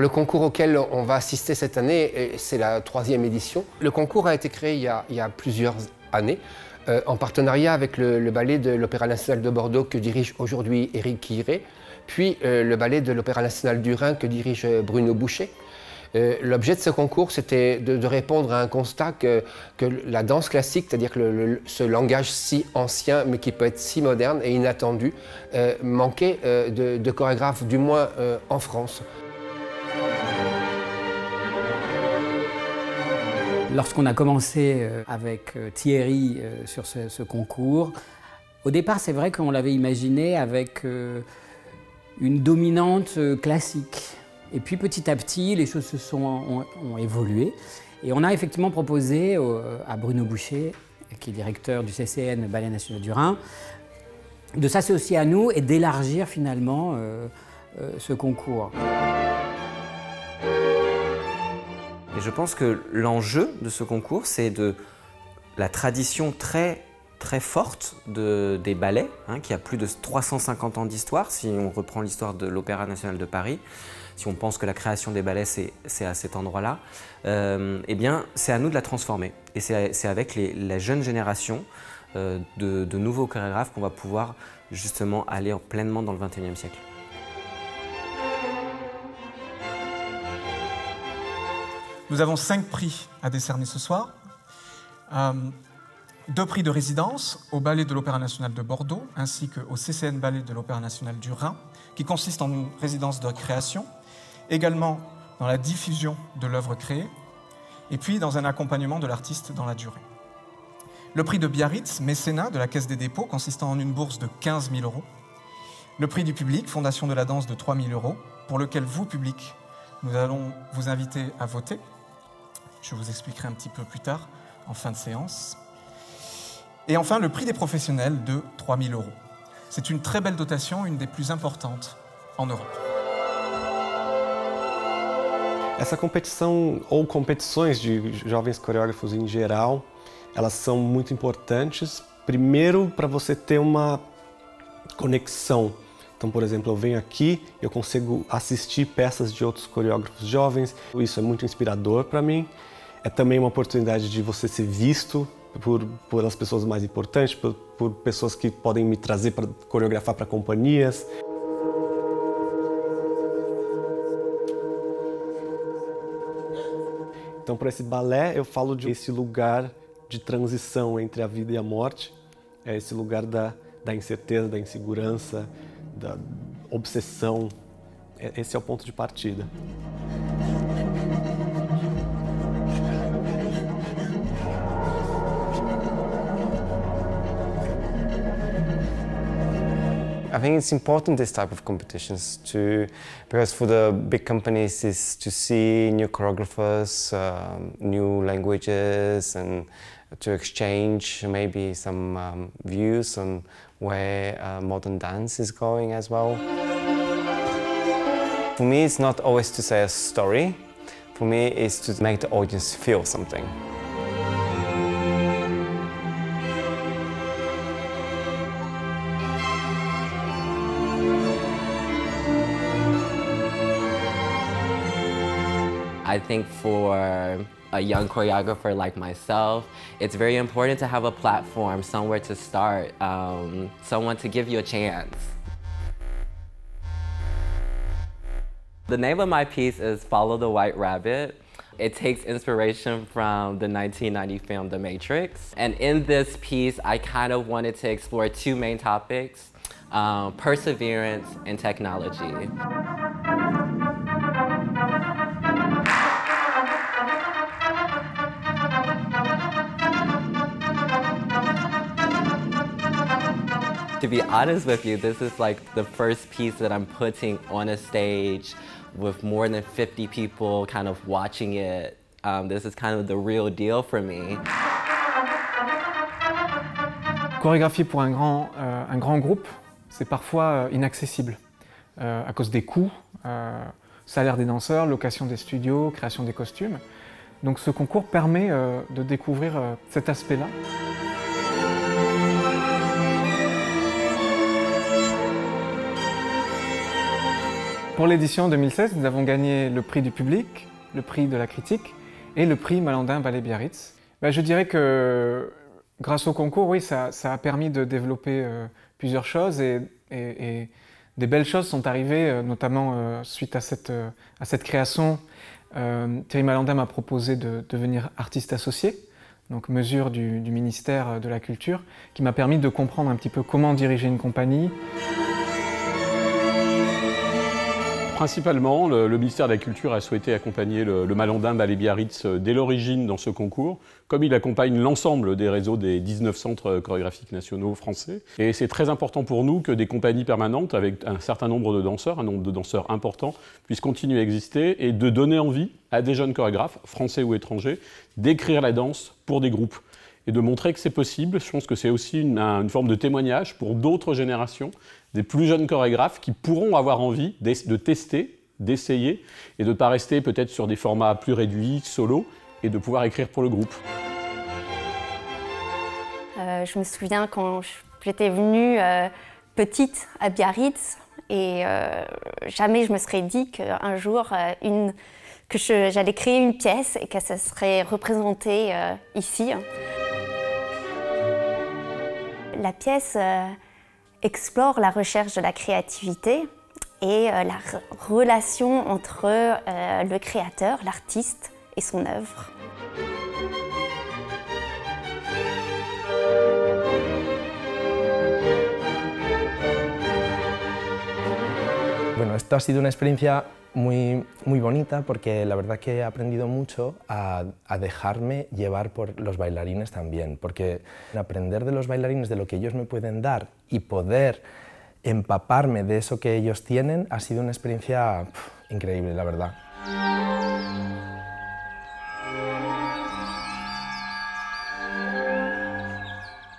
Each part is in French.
le concours auquel on va assister cette année, c'est la 3e édition. Le concours a été créé il y a plusieurs années, en partenariat avec le ballet de l'Opéra national de Bordeaux que dirige aujourd'hui Éric Quiré, puis le ballet de l'Opéra national du Rhin que dirige Bruno Boucher. L'objet de ce concours, c'était de répondre à un constat que la danse classique, c'est-à-dire que ce langage si ancien, mais qui peut être si moderne et inattendu, manquait de chorégraphes, du moins en France. Lorsqu'on a commencé avec Thierry sur ce concours, au départ, c'est vrai qu'on l'avait imaginé avec une dominante classique. Et puis petit à petit, les choses ont évolué. Et on a effectivement proposé à Bruno Boucher, qui est directeur du CCN Ballet National du Rhin, de s'associer à nous et d'élargir finalement ce concours. Et je pense que l'enjeu de ce concours, c'est de la tradition très forte des ballets, qui a plus de 350 ans d'histoire, si on reprend l'histoire de l'Opéra national de Paris. Si on pense que la création des ballets, c'est à cet endroit-là, eh bien, c'est à nous de la transformer. Et c'est avec la jeune génération de nouveaux chorégraphes qu'on va pouvoir justement aller pleinement dans le XXIe siècle. Nous avons 5 prix à décerner ce soir. 2 prix de résidence au Ballet de l'Opéra national de Bordeaux, ainsi qu'au CCN Ballet de l'Opéra national du Rhin, qui consiste en une résidence de création, également dans la diffusion de l'œuvre créée, et puis dans un accompagnement de l'artiste dans la durée. Le prix de Biarritz, mécénat de la Caisse des dépôts, consistant en une bourse de 15 000 €. Le prix du public, Fondation de la danse de 3 000 €, pour lequel vous, public, nous allons vous inviter à voter. Je vous expliquerai un petit peu plus tard, en fin de séance. Et enfin, le prix des professionnels de 3 000 €. C'est une très belle dotation, une des plus importantes en Europe. Essa competição, ou competições de jovens coreógrafos em geral, elas são muito importantes. Primeiro, para você ter uma conexão. Então, por exemplo, eu venho aqui, eu consigo assistir peças de outros coreógrafos jovens. Isso é muito inspirador para mim. É também uma oportunidade de você ser visto por as pessoas mais importantes, por pessoas que podem me trazer para coreografar para companhias. Então, para esse balé, eu falo de esse lugar de transição entre a vida e a morte, é esse lugar da incerteza, da insegurança, da obsessão. Esse é o ponto de partida. I think it's important, this type of competitions, because for the big companies is to see new choreographers, new languages, and to exchange maybe some views on where modern dance is going as well. For me, it's not always to say a story. For me, it's to make the audience feel something. I think for a young choreographer like myself, it's very important to have a platform, somewhere to start, someone to give you a chance. The name of my piece is Follow the White Rabbit. It takes inspiration from the 1990 film The Matrix. And in this piece, I kind of wanted to explore 2 main topics, perseverance and technology. To be honest with you, this is like the first piece that I'm putting on a stage with more than 50 people kind of watching it. This is kind of the real deal for me. Chorégraphier pour un grand groupe, c'est parfois inaccessible à cause des coûts, salaire des danseurs, location des studios, création des costumes. Donc ce concours permet de découvrir cet aspect-là. Pour l'édition 2016, nous avons gagné le prix du public, le prix de la critique et le prix Malandin Ballet Biarritz. Je dirais que grâce au concours, oui, ça a permis de développer plusieurs choses et des belles choses sont arrivées, notamment suite à cette création. Thierry Malandin m'a proposé de devenir artiste associé, donc mesure du ministère de la Culture, qui m'a permis de comprendre un petit peu comment diriger une compagnie. Principalement, le ministère de la Culture a souhaité accompagner le Malandin Ballet Biarritz dès l'origine dans ce concours, comme il accompagne l'ensemble des réseaux des 19 centres chorégraphiques nationaux français. Et c'est très important pour nous que des compagnies permanentes avec un certain nombre de danseurs, un nombre de danseurs important, puissent continuer à exister et de donner envie à des jeunes chorégraphes, français ou étrangers, d'écrire la danse pour des groupes. Et de montrer que c'est possible. Je pense que c'est aussi une forme de témoignage pour d'autres générations, des plus jeunes chorégraphes qui pourront avoir envie de tester, d'essayer, et de ne pas rester peut-être sur des formats plus réduits, solo, et de pouvoir écrire pour le groupe. Je me souviens quand j'étais venue petite à Biarritz, et jamais je me serais dit qu'un jour, j'allais créer une pièce et que ça serait représenté ici. La pièce explore la recherche de la créativité et la relation entre le créateur, l'artiste et son œuvre. Bueno, esto ha sido una experiencia muy bonita porque la verdad que he aprendido mucho a dejarme llevar por los bailarines también, porque aprender de los bailarines, de lo que ellos me pueden dar y poder empaparme de eso que ellos tienen ha sido una experiencia increíble, la verdad.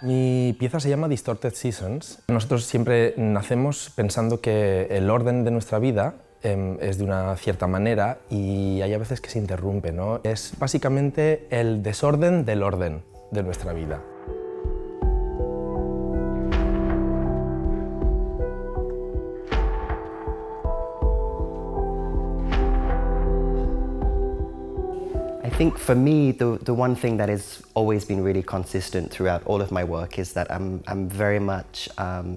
Mi pieza se llama Distorted Seasons. Nosotros siempre nacemos pensando que el orden de nuestra vida es de una cierta manera y hay a veces que se interrumpe, ¿no? Es básicamente el desorden del orden de nuestra vida. I think for me, the one thing that has always been really consistent throughout all of my work is that I'm very much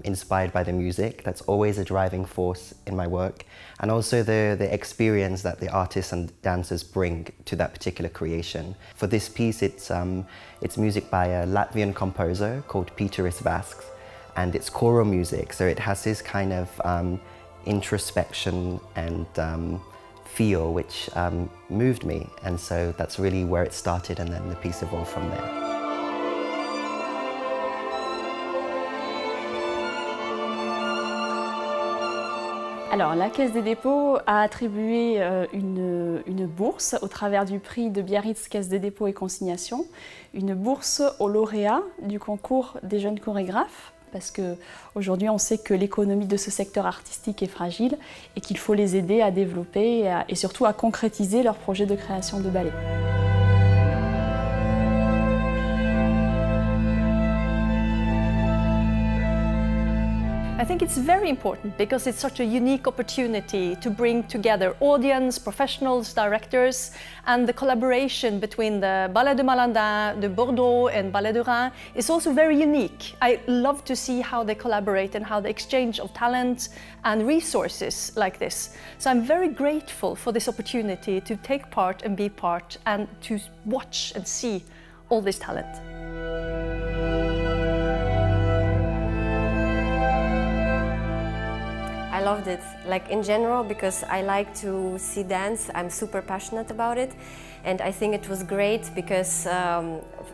inspired by the music. That's always a driving force in my work. And also the experience that the artists and dancers bring to that particular creation. For this piece, it's music by a Latvian composer called Pēteris Vasks, and it's choral music, so it has this kind of introspection and feel which moved me, and so that's really where it started, and then the piece evolved from there. Alors, la Caisse des dépôts a attribué une bourse au travers du prix de Biarritz Caisse des dépôts et consignation, une bourse aux lauréats du concours des jeunes chorégraphes, parce qu'aujourd'hui on sait que l'économie de ce secteur artistique est fragile et qu'il faut les aider à développer et surtout à concrétiser leurs projets de création de ballet. I think it's very important because it's such a unique opportunity to bring together audience, professionals, directors, and the collaboration between the Ballet de Malandin, de Bordeaux and Ballet de Reims is also very unique. I love to see how they collaborate and how the exchange of talent and resources like this. So I'm very grateful for this opportunity to take part and be part and to watch and see all this talent. I loved it, like in general, because I like to see dance. I'm super passionate about it, and I think it was great because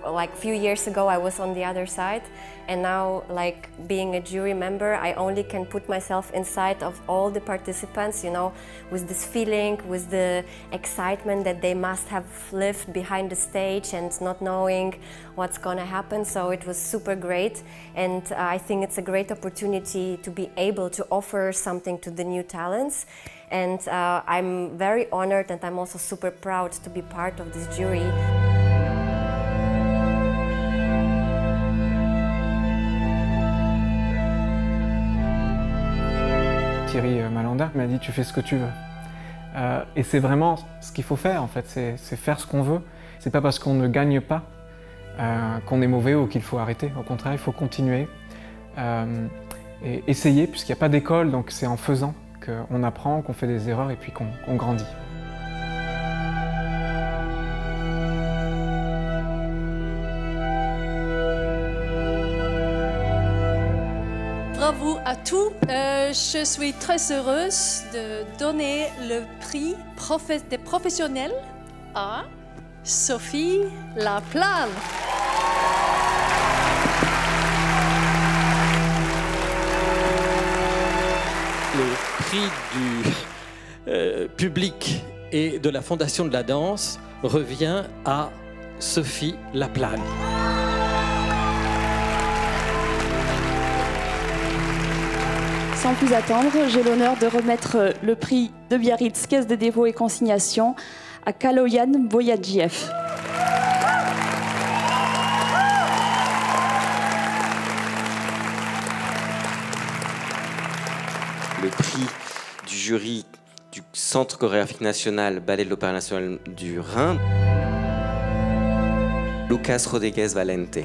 like a few years ago I was on the other side, and now, like being a jury member, I only can put myself inside of all the participants, you know, with this feeling, with the excitement that they must have lived behind the stage and not knowing what's gonna happen. So it was super great, and I think it's a great opportunity to be able to offer something to the new talents. And I'm very honored, and I'm also super proud to be part of this jury. Thierry Malandin Malandin, il m'a dit « tu fais ce que tu veux ». Et c'est vraiment ce qu'il faut faire en fait, c'est faire ce qu'on veut. C'est pas parce qu'on ne gagne pas qu'on est mauvais ou qu'il faut arrêter. Au contraire, il faut continuer et essayer, puisqu'il n'y a pas d'école, donc c'est en faisant qu'on apprend, qu'on fait des erreurs et puis qu'on grandit. Bravo à tous. Je suis très heureuse de donner le prix des professionnels à Sophie Laplane. Le prix du public et de la Fondation de la danse revient à Sophie Laplane. Sans plus attendre, j'ai l'honneur de remettre le prix de Biarritz Caisse des dépôts et consignations à Kaloyan Boyadjiev. Le prix du jury du Centre chorégraphique national Ballet de l'Opéra national du Rhin, Lucas Rodriguez Valente.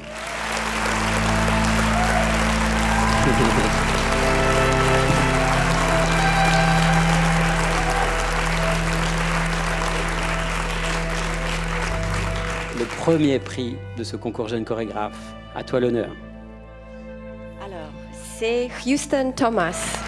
Le premier prix de ce concours jeune chorégraphe. À toi l'honneur. Alors, c'est Houston Thomas.